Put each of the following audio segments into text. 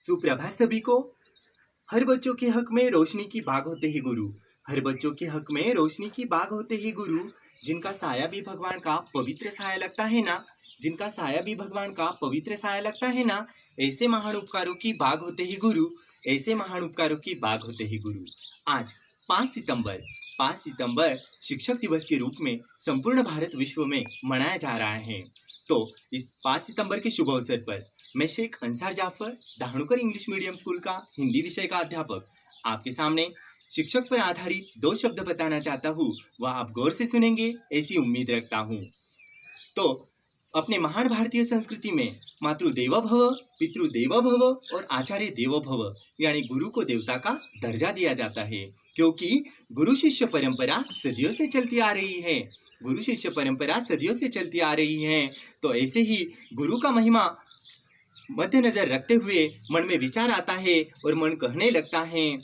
सुप्रभात सभी को। हर बच्चों के हक में रोशनी की बाग होते ही गुरु, हर बच्चों के हक में रोशनी की बाग होते ही गुरु। जिनका साया भी भगवान का पवित्र साया लगता है ना, जिनका साया भी भगवान का पवित्र साया लगता है ना, ऐसे महान उपकारों की बाग होते ही गुरु, ऐसे महान उपकारों की बाग होते ही गुरु। आज 5 सितंबर शिक्षक दिवस के रूप में संपूर्ण भारत विश्व में मनाया जा रहा है। तो इस 5 सितंबर के शुभ अवसर पर मैं Sheikh Ansar Jafar, Dahanukar English medium school का हिंदी विषय का अध्यापक, आपके सामने शिक्षक पर आधारित 2 शब्द बताना चाहता हूँ। वह आप गौर से सुनेंगे ऐसी उम्मीद रखता हूँ। तो अपने महान भारतीय संस्कृति में मातृदेवो भव, पितृदेवो भव और आचार्य देवो भव यानी गुरु को देवता का दर्जा दिया जाता है, क्योंकि गुरु शिष्य परंपरा सदियों से चलती आ रही है। गुरु शिष्य परंपरा सदियों से चलती आ रही है। तो ऐसे ही गुरु का महिमा मद्देनजर रखते हुए मन में विचार आता है और मन कहने लगता है,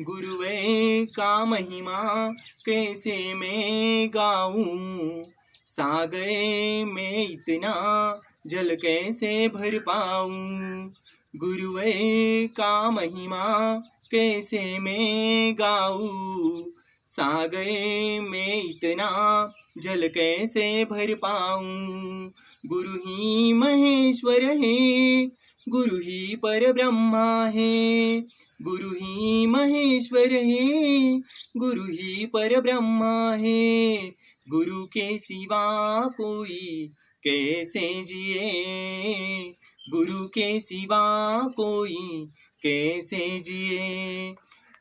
गुरुवे का महिमा कैसे मैं गाऊं, सागर में इतना जल कैसे भर पाऊं। गुरुवे का महिमा कैसे मैं गाऊं, सागर में इतना जल कैसे भर पाऊं। गुरु ही महेश्वर है, गुरु ही पर ब्रह्मा है, गुरु ही महेश्वर है, गुरु ही पर ब्रह्मा है। गुरु के सिवा कोई कैसे जिए, गुरु के सिवा कोई कैसे जिए।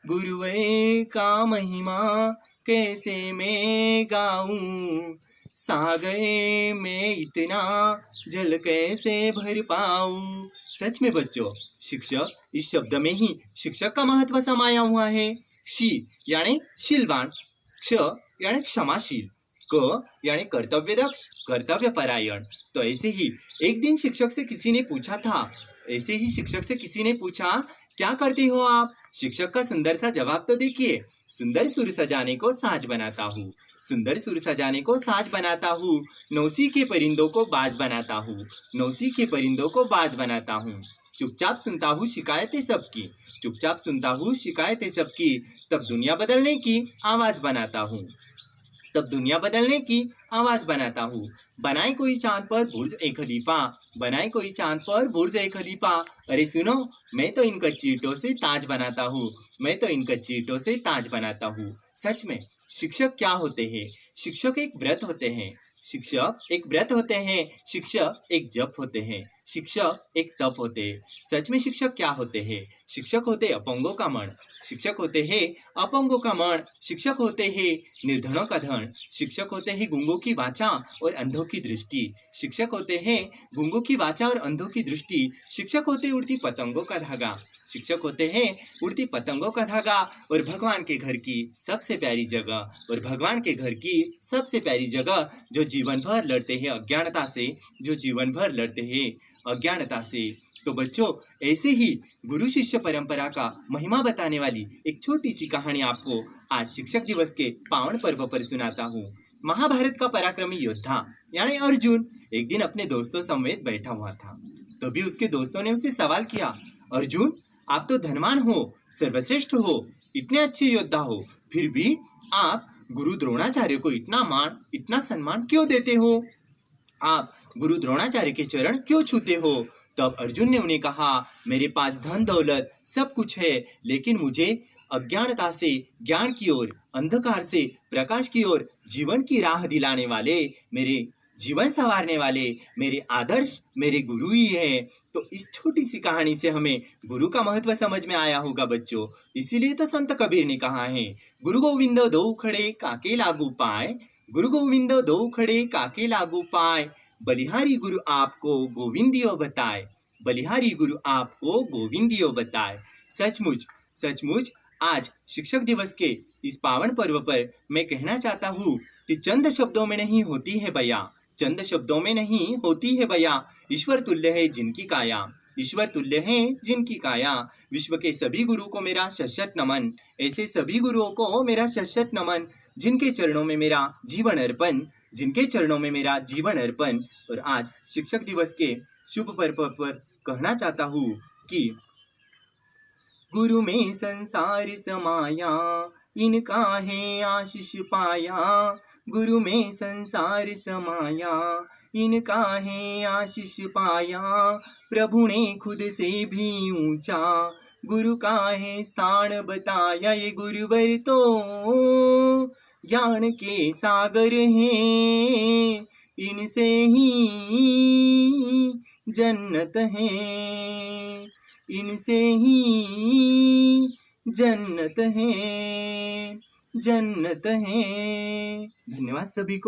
गुरुवे का महिमा कैसे मैं गाऊं, सागर में इतना जल कैसे भर पाऊं। सच में बच्चों, शिक्षक इस शब्द में ही शिक्षक का महत्व समाया हुआ है। शी यानी शीलवान, क्ष यानी क्षमाशील, क यानी कर्तव्यदक्ष, कर्तव्यपरायण। तो ऐसे ही एक दिन शिक्षक से किसी ने पूछा था, क्या करते हो आप? शिक्षक का सुंदर सा जवाब तो देखिए, सुंदर सुर सजाने को साज बनाता हूँ, सुंदर सुर सजाने को साज बनाता हूँ, नौसी के परिंदों को बाज बनाता हूँ, नौसी के परिंदों को बाज बनाता हूँ। चुपचाप सुनता हूँ शिकायतें सबकी, चुपचाप सुनता हूँ शिकायतें सबकी, तब दुनिया बदलने की आवाज बनाता हूँ, तब दुनिया बदलने की आवाज बनाता हूँ। बनाए कोई चांद पर बुर्ज ए खलीफा, बनाए कोई चांद पर बुर्ज ए खलीफा। अरे सुनो, मैं तो इन कच्ची ईंटों से ताज बनाता हूँ, मैं तो इन कच्ची ईंटों से ताज बनाता हूँ। सच में शिक्षक क्या होते हैं? शिक्षक एक व्रत होते हैं, शिक्षक एक व्रत होते हैं, शिक्षक एक जप होते हैं, शिक्षक एक तप होते हैं। सच में शिक्षक क्या होते हैं? शिक्षक होते अपंगों का मन, शिक्षक होते हैं अपंगों का मन, शिक्षक होते हैं निर्धनों का धन, शिक्षक होते हैं गूंगों की वाचा और अंधों की दृष्टि, शिक्षक होते हैं गूंगों की वाचा और अंधों की दृष्टि, शिक्षक होते उड़ती पतंगों का धागा, शिक्षक होते हैं उड़ती पतंगों का धागा। और भगवान के घर की सबसे प्यारी जगह, और भगवान के घर की सबसे प्यारी जगह जो जीवन भर लड़ते हैं अज्ञानता से, जो जीवन भर लड़ते हैं अज्ञानता से। तो बच्चों, ऐसे ही गुरु शिष्य परंपरा का महिमा बताने वाली एक छोटी सी कहानी आपको आज शिक्षक दिवस के पावन पर्व पर सुनाता हूँ। महाभारत का पराक्रमी योद्धा यानी अर्जुन एक दिन अपने दोस्तों समेत बैठा हुआ था। तभी उसके दोस्तों ने उसे सवाल किया, अर्जुन आप तो धनवान हो, सर्वश्रेष्ठ हो, इतने अच्छे योद्धा हो, फिर भी आप गुरु द्रोणाचार्य को इतना मान, इतना सम्मान क्यों देते हो? आप गुरु द्रोणाचार्य के चरण क्यों छूते हो? तब अर्जुन ने उन्हें कहा, मेरे पास धन दौलत सब कुछ है, लेकिन मुझे अज्ञानता से ज्ञान की ओर, अंधकार से प्रकाश की ओर जीवन की राह दिलाने वाले, मेरे जीवन संवारने वाले मेरे आदर्श मेरे गुरु ही है। तो इस छोटी सी कहानी से हमें गुरु का महत्व समझ में आया होगा बच्चों। इसीलिए तो संत कबीर ने कहा है, गुरु गोविंद दो खड़े काके लागू पाए, गुरु गोविंद दो खड़े काके लागू पाए, बलिहारी गुरु आपको गोविंदियो बताए, बलिहारी गुरु आपको गोविंदियो बताए। सचमुच सचमुच आज शिक्षक दिवस के इस पावन पर्व पर मैं कहना चाहता हूँ कि चंद शब्दों में नहीं होती है बया, चंद शब्दों में नहीं होती है बया, ईश्वर तुल्य है जिनकी काया, ईश्वर तुल्य है जिनकी काया। विश्व के सभी गुरु को मेरा शत नमन, ऐसे सभी गुरुओं को मेरा शत नमन, जिनके चरणों में मेरा जीवन अर्पण, जिनके चरणों में मेरा जीवन अर्पण। और आज शिक्षक दिवस के शुभ पर्व पर कहना चाहता हूँ कि गुरु में संसार समाया, इनका है आशीष पाया। गुरु में संसार समाया, इनका है आशीष पाया। प्रभु ने खुद से भी ऊंचा गुरु का है स्थान बताया। ये गुरुवर तो ज्ञान के सागर हैं, इनसे ही जन्नत है, इनसे ही जन्नत है, जन्नत है। धन्यवाद सभी को।